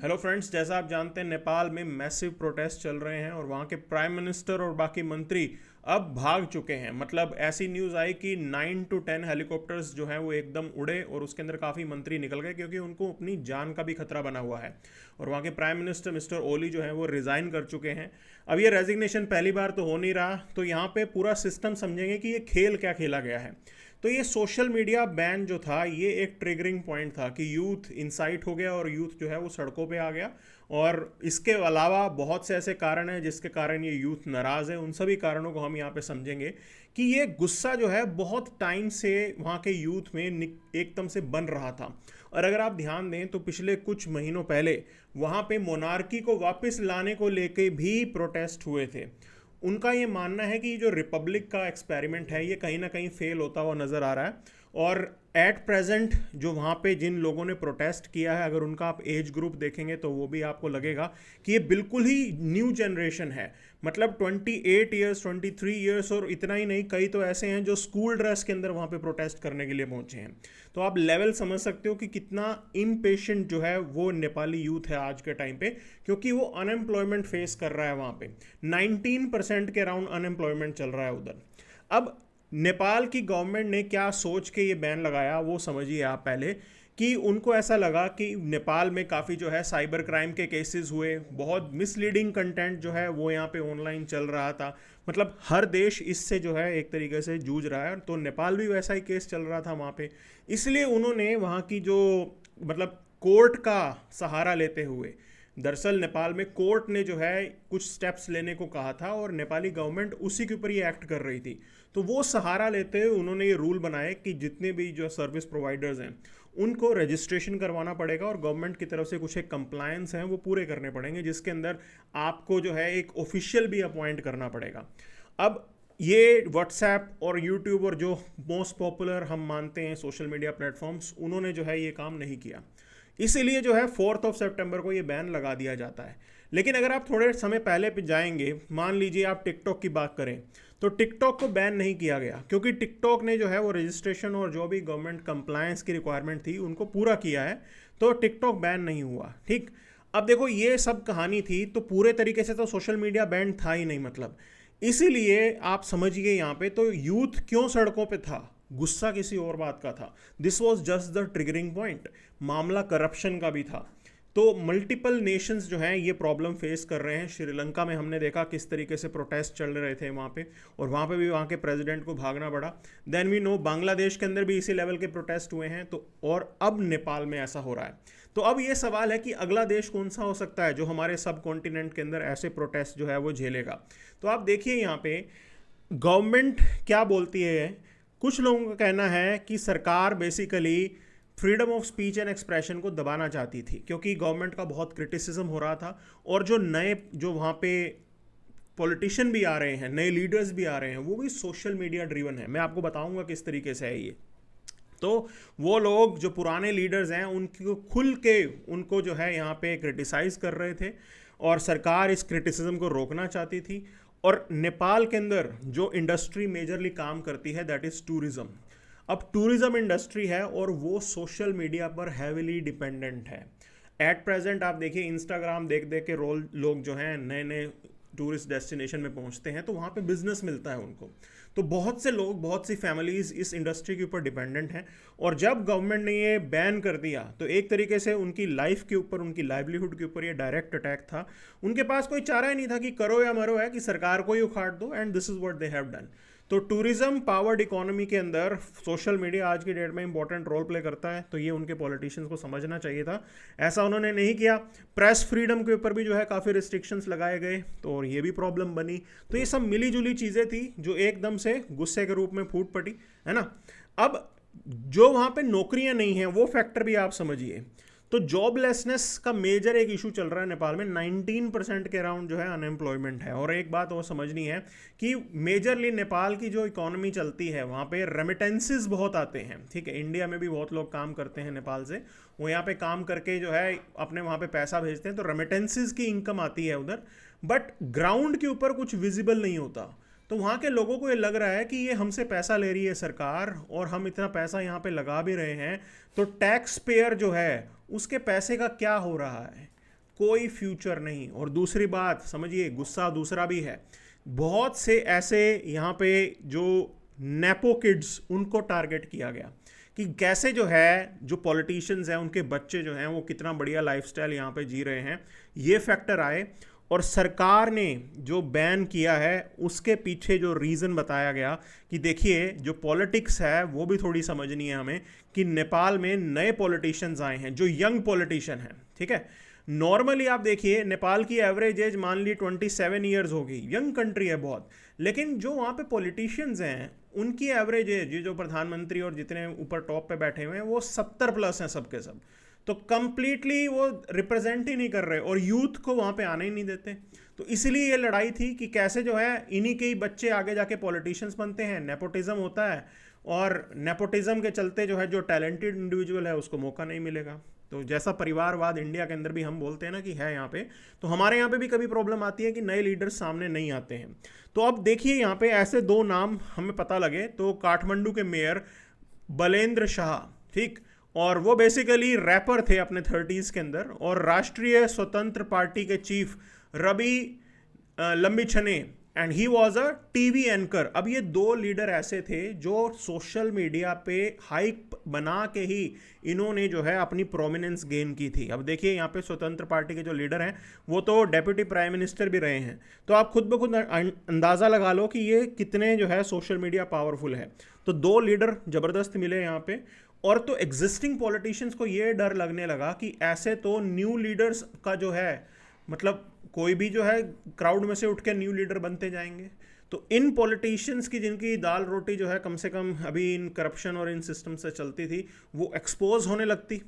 Hello friends, जैसा आप जानते हैं नेपाल में मैसिव प्रोटेस्ट चल रहे हैं और वहाँ के प्राइम मिनिस्टर और बाकी मंत्री अब भाग चुके हैं। मतलब ऐसी न्यूज़ आई कि 9 to 10 हेलीकॉप्टर्स जो हैं वो एकदम उड़े और उसके अंदर काफ़ी मंत्री निकल गए क्योंकि उनको अपनी जान का भी खतरा बना हुआ है। और वहाँ के प्राइम मिनिस्टर मिस्टर ओली जो है वो रिज़ाइन कर चुके हैं। अब ये रेजिग्नेशन पहली बार तो हो नहीं रहा, तो यहाँ पे पूरा सिस्टम समझेंगे कि ये खेल क्या खेला गया है। तो ये सोशल मीडिया बैन जो था ये एक ट्रिगरिंग पॉइंट था कि यूथ इंसाइट हो गया और यूथ जो है वो सड़कों पे आ गया। और इसके अलावा बहुत से ऐसे कारण हैं जिसके कारण ये यूथ नाराज़ है। उन सभी कारणों को हम यहाँ पे समझेंगे कि ये गुस्सा जो है बहुत टाइम से वहाँ के यूथ में एकदम से बन रहा था। और अगर आप ध्यान दें तो पिछले कुछ महीनों पहले वहाँ पे मोनार्की को वापस लाने को लेके भी प्रोटेस्ट हुए थे। उनका ये मानना है कि जो रिपब्लिक का एक्सपेरिमेंट है ये कहीं ना कहीं फेल होता हुआ नज़र आ रहा है। और एट प्रेजेंट जो वहाँ पे जिन लोगों ने प्रोटेस्ट किया है, अगर उनका आप एज ग्रुप देखेंगे तो वो भी आपको लगेगा कि ये बिल्कुल ही न्यू जनरेशन है। मतलब 28 ईयर्स, 23 ईयर्स, और इतना ही नहीं, कई तो ऐसे हैं जो स्कूल ड्रेस के अंदर वहाँ पे प्रोटेस्ट करने के लिए पहुँचे हैं। तो आप लेवल समझ सकते हो कि कितना इम्पेशेंट जो है वो नेपाली यूथ है आज के टाइम पे, क्योंकि वो अनएम्प्लॉयमेंट फेस कर रहा है। वहाँ पे 19% के अराउंड अनएम्प्लॉयमेंट चल रहा है उधर। अब नेपाल की गवर्नमेंट ने क्या सोच के ये बैन लगाया वो समझिए आप पहले, कि उनको ऐसा लगा कि नेपाल में काफ़ी जो है साइबर क्राइम के केसेस हुए, बहुत मिसलीडिंग कंटेंट जो है वो यहाँ पे ऑनलाइन चल रहा था। मतलब हर देश इससे जो है एक तरीके से जूझ रहा है, तो नेपाल भी वैसा ही केस चल रहा था वहाँ पे। इसलिए उन्होंने वहाँ की जो मतलब कोर्ट का सहारा लेते हुए, दरअसल नेपाल में कोर्ट ने जो है कुछ स्टेप्स लेने को कहा था और नेपाली गवर्नमेंट उसी के ऊपर ही एक्ट कर रही थी। तो वो सहारा लेते हुए उन्होंने ये रूल बनाए कि जितने भी जो सर्विस प्रोवाइडर्स हैं उनको रजिस्ट्रेशन करवाना पड़ेगा और गवर्नमेंट की तरफ से कुछ एक कंप्लायंस हैं वो पूरे करने पड़ेंगे, जिसके अंदर आपको जो है एक ऑफिशियल भी अपॉइंट करना पड़ेगा। अब ये व्हाट्सएप और यूट्यूब और जो मोस्ट पॉपुलर हम मानते हैं सोशल मीडिया प्लेटफॉर्म्स, उन्होंने जो है ये काम नहीं किया। इसीलिए जो है 4 सितंबर को ये बैन लगा दिया जाता है। लेकिन अगर आप थोड़े समय पहले पे जाएंगे, मान लीजिए आप टिकटॉक की बात करें, तो टिकटॉक को बैन नहीं किया गया क्योंकि टिकटॉक ने जो है वो रजिस्ट्रेशन और जो भी गवर्नमेंट कंप्लायंस की रिक्वायरमेंट थी उनको पूरा किया है, तो टिकटॉक बैन नहीं हुआ। ठीक, अब देखो ये सब कहानी थी, तो पूरे तरीके से तो सोशल मीडिया बैन था ही नहीं। मतलब इसीलिए आप समझिए यहाँ पे तो यूथ क्यों सड़कों पे था, गुस्सा किसी और बात का था। This was just the triggering point. मामला करप्शन का भी था। तो मल्टीपल नेशंस जो हैं ये प्रॉब्लम फेस कर रहे हैं। श्रीलंका में हमने देखा किस तरीके से प्रोटेस्ट चल रहे थे वहाँ पे, और वहाँ पे भी वहाँ के प्रेसिडेंट को भागना पड़ा। देन वी नो बांग्लादेश के अंदर भी इसी लेवल के प्रोटेस्ट हुए हैं। तो और अब नेपाल में ऐसा हो रहा है। तो अब ये सवाल है कि अगला देश कौन सा हो सकता है जो हमारे सब कॉन्टिनेंट के अंदर ऐसे प्रोटेस्ट जो है वो झेलेगा। तो आप देखिए यहाँ पे गवर्नमेंट क्या बोलती है। कुछ लोगों का कहना है कि सरकार basically freedom of speech and expression को दबाना चाहती थी क्योंकि गवर्नमेंट का बहुत क्रिटिसिज्म हो रहा था, और जो नए जो वहाँ पे पॉलिटिशियन भी आ रहे हैं, नए लीडर्स भी आ रहे हैं, वो भी सोशल मीडिया ड्रिवन है। मैं आपको बताऊंगा किस तरीके से है ये। तो वो लोग जो पुराने लीडर्स हैं उनको खुल के उनको जो है यहाँ पे क्रिटिसाइज़ कर रहे थे, और सरकार इस क्रिटिसिज्म को रोकना चाहती थी। और नेपाल के अंदर जो इंडस्ट्री मेजरली काम करती है दैट इज़ टूरिज़्म। अब टूरिज़्म इंडस्ट्री है और वो सोशल मीडिया पर हैविली डिपेंडेंट है। एट प्रेजेंट आप देखिए इंस्टाग्राम देख देख के रोल लोग जो हैं नए नए टूरिस्ट डेस्टिनेशन में पहुंचते हैं, तो वहाँ पे बिजनेस मिलता है उनको। तो बहुत से लोग, बहुत सी फैमिलीज इस इंडस्ट्री के ऊपर डिपेंडेंट हैं। और जब गवर्नमेंट ने ये बैन कर दिया तो एक तरीके से उनकी लाइफ के ऊपर, उनकी लाइवलीहुड के ऊपर ये डायरेक्ट अटैक था। उनके पास कोई चारा ही नहीं था कि करो या मरो, है कि सरकार को ही उखाड़ दो, and this is what they have done. तो टूरिज्म पावर्ड इकोनॉमी के अंदर सोशल मीडिया आज की डेट में इंपॉर्टेंट रोल प्ले करता है, तो ये उनके पॉलिटिशियंस को समझना चाहिए था। ऐसा उन्होंने नहीं किया। प्रेस फ्रीडम के ऊपर भी जो है काफ़ी रिस्ट्रिक्शंस लगाए गए, तो और ये भी प्रॉब्लम बनी। तो ये सब मिली जुली चीज़ें थी जो एकदम से गुस्से के रूप में फूट पड़ी, है ना। अब जो वहाँ पे नौकरियाँ नहीं हैं वो फैक्टर भी आप समझिए। तो जॉबलेसनेस का मेजर एक इशू चल रहा है नेपाल में। 19% के अराउंड जो है अनएम्प्लॉयमेंट है। और एक बात और समझनी है कि मेजरली नेपाल की जो इकोनॉमी चलती है वहाँ पे रेमिटेंसेस बहुत आते हैं। ठीक है, इंडिया में भी बहुत लोग काम करते हैं नेपाल से, वो यहाँ पे काम करके जो है अपने वहाँ पे पैसा भेजते हैं, तो रेमिटेंसेस की इनकम आती है उधर। बट ग्राउंड के ऊपर कुछ विजिबल नहीं होता। तो वहाँ के लोगों को ये लग रहा है कि ये हमसे पैसा ले रही है सरकार, और हम इतना पैसा यहाँ पे लगा भी रहे हैं, तो टैक्स पेयर जो है उसके पैसे का क्या हो रहा है। कोई फ्यूचर नहीं। और दूसरी बात समझिए, गुस्सा दूसरा भी है, बहुत से ऐसे यहाँ पे जो नेपो किड्स उनको टारगेट किया गया कि कैसे जो है जो पॉलिटिशियंस हैं उनके बच्चे जो हैं वो कितना बढ़िया लाइफस्टाइल यहाँ पे जी रहे हैं, ये फैक्टर आए। और सरकार ने जो बैन किया है उसके पीछे जो रीज़न बताया गया कि देखिए जो पॉलिटिक्स है वो भी थोड़ी समझनी है हमें, कि नेपाल में नए पॉलिटिशियंस आए हैं जो यंग पॉलिटिशियन हैं, ठीक है। नॉर्मली आप देखिए नेपाल की एवरेज एज मान ली 27 ईयर्स होगी, यंग कंट्री है बहुत, लेकिन जो वहाँ पे पॉलिटिशियंस हैं उनकी एवरेज एज, ये जो प्रधानमंत्री और जितने ऊपर टॉप पे बैठे हुए हैं वो 70 प्लस हैं सबके सब। तो कंप्लीटली वो रिप्रेजेंट ही नहीं कर रहे और यूथ को वहाँ पे आने ही नहीं देते। तो इसलिए ये लड़ाई थी कि कैसे जो है इन्हीं के ही बच्चे आगे जाके पॉलिटिशियंस बनते हैं, नेपोटिज्म होता है, और नेपोटिज्म के चलते जो है जो टैलेंटेड इंडिविजुअल है उसको मौका नहीं मिलेगा। तो जैसा परिवारवाद इंडिया के अंदर भी हम बोलते हैं ना कि है यहाँ पे, तो हमारे यहाँ पे भी कभी प्रॉब्लम आती है कि नए लीडर्स सामने नहीं आते हैं। तो अब देखिए यहाँ पे ऐसे दो नाम हमें पता लगे, तो काठमांडू के मेयर बलेंद्र शाह, ठीक, और वो बेसिकली रैपर थे अपने 30s के अंदर, और राष्ट्रीय स्वतंत्र पार्टी के chief Ravi Lamichhane, and he was a TV anchor. अब ये दो लीडर ऐसे थे जो सोशल मीडिया पे हाइप बना के ही इन्होंने जो है अपनी प्रोमिनेंस गेन की थी। अब देखिए यहाँ पे स्वतंत्र पार्टी के जो लीडर हैं वो तो डेप्यूटी प्राइम मिनिस्टर भी रहे हैं, तो आप खुद ब खुद अंदाज़ा लगा लो कि ये कितने जो है सोशल मीडिया पावरफुल है। तो दो लीडर ज़बरदस्त मिले यहाँ पे, और तो एग्जिस्टिंग पॉलिटिशियंस को ये डर लगने लगा कि ऐसे तो न्यू लीडर्स का जो है मतलब कोई भी जो है क्राउड में से उठ के न्यू लीडर बनते जाएंगे। तो इन पॉलिटिशियंस की जिनकी दाल रोटी जो है कम से कम अभी इन करप्शन और इन सिस्टम से चलती थी वो एक्सपोज होने लगती।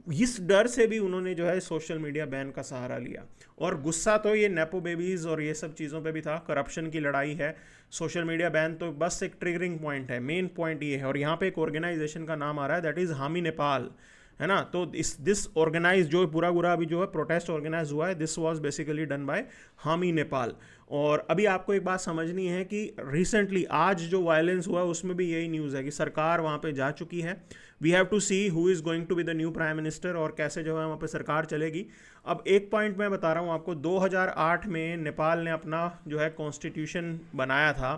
इस डर से भी उन्होंने जो है सोशल मीडिया बैन का सहारा लिया। और गुस्सा तो ये नेपो बेबीज़ और ये सब चीज़ों पे भी था, करप्शन की लड़ाई है। सोशल मीडिया बैन तो बस एक ट्रिगरिंग पॉइंट है, मेन पॉइंट ये है। और यहाँ पे एक ऑर्गेनाइजेशन का नाम आ रहा है, दैट इज़ हामी नेपाल, है ना। तो दिस ऑर्गेनाइज जो पूरा अभी जो है प्रोटेस्ट ऑर्गेनाइज हुआ है, this was basically done by हामी नेपाल। और अभी आपको एक बात समझनी है कि रिसेंटली आज जो वायलेंस हुआ है उसमें भी यही न्यूज़ है कि सरकार वहाँ पे जा चुकी है। We have to see who is going to be the new prime minister और कैसे जो है वहाँ पे सरकार चलेगी। अब एक पॉइंट मैं बता रहा हूँ आपको, 2008 में नेपाल ने अपना जो है कॉन्स्टिट्यूशन बनाया था।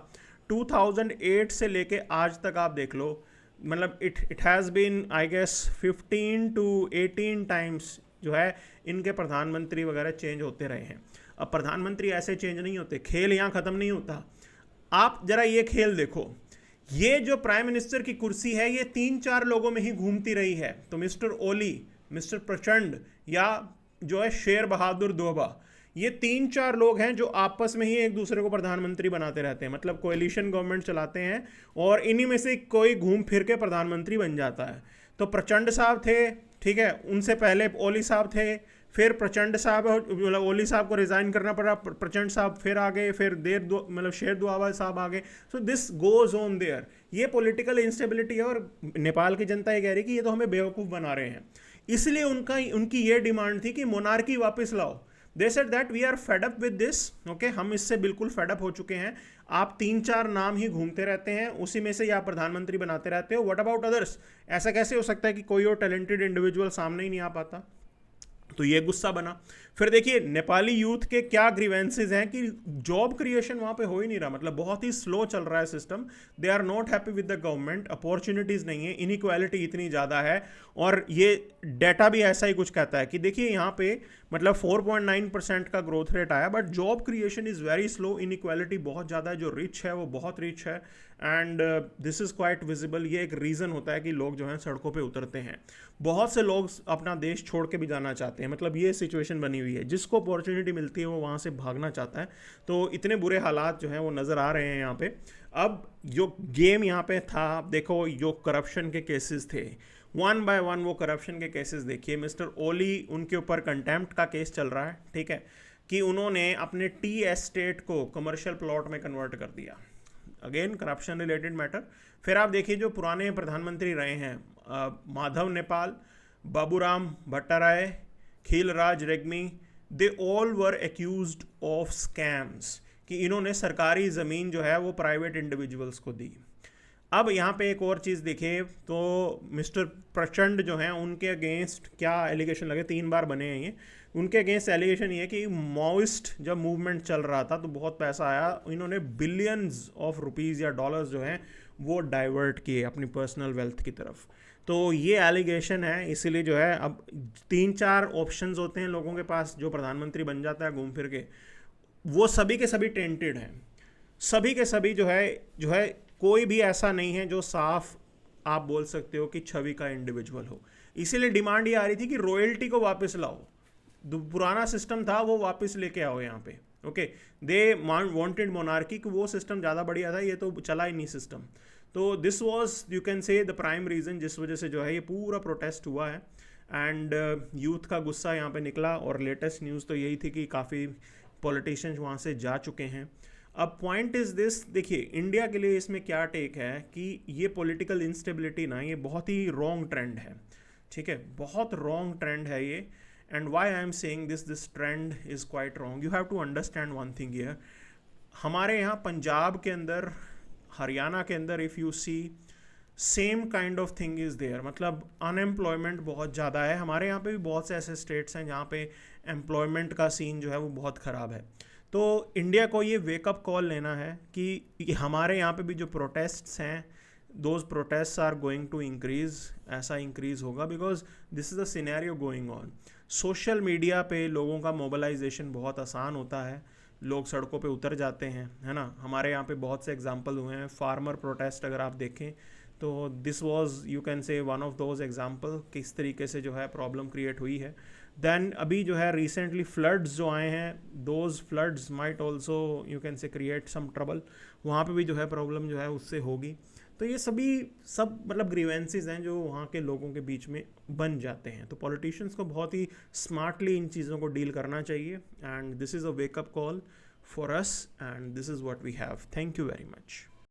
2008 से लेके आज तक आप देख लो, मतलब it has been I guess 15 to 18 times जो है इनके प्रधानमंत्री वगैरह चेंज होते रहे हैं। अब प्रधानमंत्री ऐसे चेंज नहीं होते, खेल यहाँ ख़त्म नहीं होता। आप ज़रा ये खेल देखो, ये जो प्राइम मिनिस्टर की कुर्सी है ये 3-4 लोगों में ही घूमती रही है। तो मिस्टर ओली, मिस्टर प्रचंड, या जो है शेर बहादुर दोबा, ये 3-4 लोग हैं जो आपस में ही एक दूसरे को प्रधानमंत्री बनाते रहते हैं, मतलब कोएलिशन गवर्नमेंट चलाते हैं और इन्हीं में से कोई घूम फिर के प्रधानमंत्री बन जाता है। तो प्रचंड साहब थे, ठीक है, उनसे पहले ओली साहब थे, फिर प्रचंड साहब, मतलब ओली साहब को रिज़ाइन करना पड़ा, प्रचंड साहब फिर आ गए, फिर मतलब शेर दुआबा साहब आ गए। So this goes on their. ये पॉलिटिकल इंस्टेबिलिटी है और नेपाल की जनता ये कह रही है कि ये तो हमें बेवकूफ़ बना रहे हैं। इसलिए उनकी ये डिमांड थी कि मोनार्की वापस लाओ। They said that we are fed up with this, okay, हम इससे बिल्कुल फेड अप हो चुके हैं। आप 3-4 नाम ही घूमते रहते हैं, उसी में से आप प्रधानमंत्री बनाते रहते हो, व्हाट अबाउट अदर्स? ऐसा कैसे हो सकता है कि कोई और टैलेंटेड इंडिविजुअल सामने ही नहीं आ पाता? तो ये गुस्सा बना। फिर देखिए नेपाली यूथ के क्या ग्रीवेंसेज हैं कि जॉब क्रिएशन वहाँ पे हो ही नहीं रहा, मतलब बहुत ही स्लो चल रहा है system. They are not happy with the government, opportunities नहीं है, इनइक्वालिटी इतनी ज़्यादा है। और ये डाटा भी ऐसा ही कुछ कहता है कि देखिए यहाँ पे मतलब 4.9% का ग्रोथ रेट आया, but job creation is very slow, inequality बहुत ज़्यादा है, जो रिच है वो बहुत रिच है, and this is quite visible. ये एक रीज़न होता है कि लोग जो हैं सड़कों पे उतरते हैं। बहुत से लोग अपना देश छोड़ के भी जाना चाहते हैं, मतलब ये सिचुएशन बनी हुई है, जिसको अपॉर्चुनिटी मिलती है वो वहाँ से भागना चाहता है। तो इतने बुरे हालात जो हैं वो नज़र आ रहे हैं यहाँ पे। अब जो गेम यहाँ पे था, देखो जो करप्शन के केसेस थे, 1 by 1 वो करप्शन के केसेस देखिए। मिस्टर ओली, उनके ऊपर कंटेम्प्ट का केस चल रहा है, ठीक है, कि उन्होंने अपने टी एस्टेट को कमर्शियल प्लॉट में कन्वर्ट कर दिया। Again corruption related matter. फिर आप देखिए जो पुराने प्रधानमंत्री रहे हैं, Madhav Nepal, Baburam Bhattarai, Khilraj Regmi, they all were accused of scams, कि इन्होंने सरकारी ज़मीन जो है वो प्राइवेट इंडिविजुअल्स को दी। अब यहाँ पे एक और चीज़ देखिए, तो मिस्टर प्रचंड जो हैं उनके अगेंस्ट क्या एलिगेशन लगे, 3 बार बने हैं ये। उनके अगेंस्ट एलिगेशन ये है कि माओइस्ट जब मूवमेंट चल रहा था तो बहुत पैसा आया, इन्होंने बिलियंस ऑफ रुपीज़ या डॉलर्स जो हैं वो डाइवर्ट किए अपनी पर्सनल वेल्थ की तरफ। तो ये एलिगेशन है, इसीलिए जो है अब 3-4 ऑप्शंस होते हैं लोगों के पास, जो प्रधानमंत्री बन जाता है घूम फिर के, वो सभी के सभी टेंटेड हैं, सभी के सभी जो है कोई भी ऐसा नहीं है जो साफ आप बोल सकते हो कि छवि का इंडिविजुअल हो। इसीलिए डिमांड ये आ रही थी कि रॉयल्टी को वापस लाओ, पुराना सिस्टम था वो वापस लेके आओ यहाँ पे। ओके, दे वांटेड मोनार्की, कि वो सिस्टम ज़्यादा बढ़िया था, ये तो चला ही नहीं सिस्टम। तो दिस वाज यू कैन से द प्राइम रीज़न जिस वजह से जो है ये पूरा प्रोटेस्ट हुआ है। एंड यूथ का गुस्सा यहाँ पे निकला, और लेटेस्ट न्यूज़ तो यही थी कि काफ़ी पॉलिटिशियंस वहाँ से जा चुके हैं। अब पॉइंट इज़ दिस, देखिए इंडिया के लिए इसमें क्या टेक है कि ये पॉलिटिकल इंस्टेबिलिटी ना, ये बहुत ही रॉन्ग ट्रेंड है, ठीक है, बहुत रॉन्ग ट्रेंड है ये। And why I am saying this trend is quite wrong, you have to understand one thing here. हमारे यहाँ पंजाब के अंदर, हरियाणा के अंदर, if you see same kind of thing is there, मतलब अनएम्प्लॉयमेंट बहुत ज़्यादा है। हमारे यहाँ पे भी बहुत से ऐसे स्टेट्स हैं जहाँ पे एम्प्लॉयमेंट का सीन जो है वो बहुत ख़राब है। तो इंडिया को ये वेकअप कॉल लेना है कि हमारे यहाँ पे भी जो प्रोटेस्ट्स हैं, those protests are going to increase, ऐसा इंक्रीज़ होगा because this is the scenario going on. Social media पे लोगों का मोबिलाइजेशन बहुत आसान होता है, लोग सड़कों पे उतर जाते हैं, है ना। हमारे यहाँ पे बहुत से एग्जांपल हुए हैं, फार्मर प्रोटेस्ट अगर आप देखें तो दिस वाज यू कैन से वन ऑफ दोज एग्जांपल, किस तरीके से जो है प्रॉब्लम क्रिएट हुई है। देन अभी जो है रिसेंटली फ्लड्स जो आए हैं, those floods might also you can say create some trouble, वहाँ पे भी जो है प्रॉब्लम जो है उससे होगी। तो ये सब मतलब ग्रीवेंसेस हैं जो वहाँ के लोगों के बीच में बन जाते हैं। तो पॉलिटिशियंस को बहुत ही स्मार्टली इन चीज़ों को डील करना चाहिए। And this is a wake up call for us, and this is what we have. Thank you very much.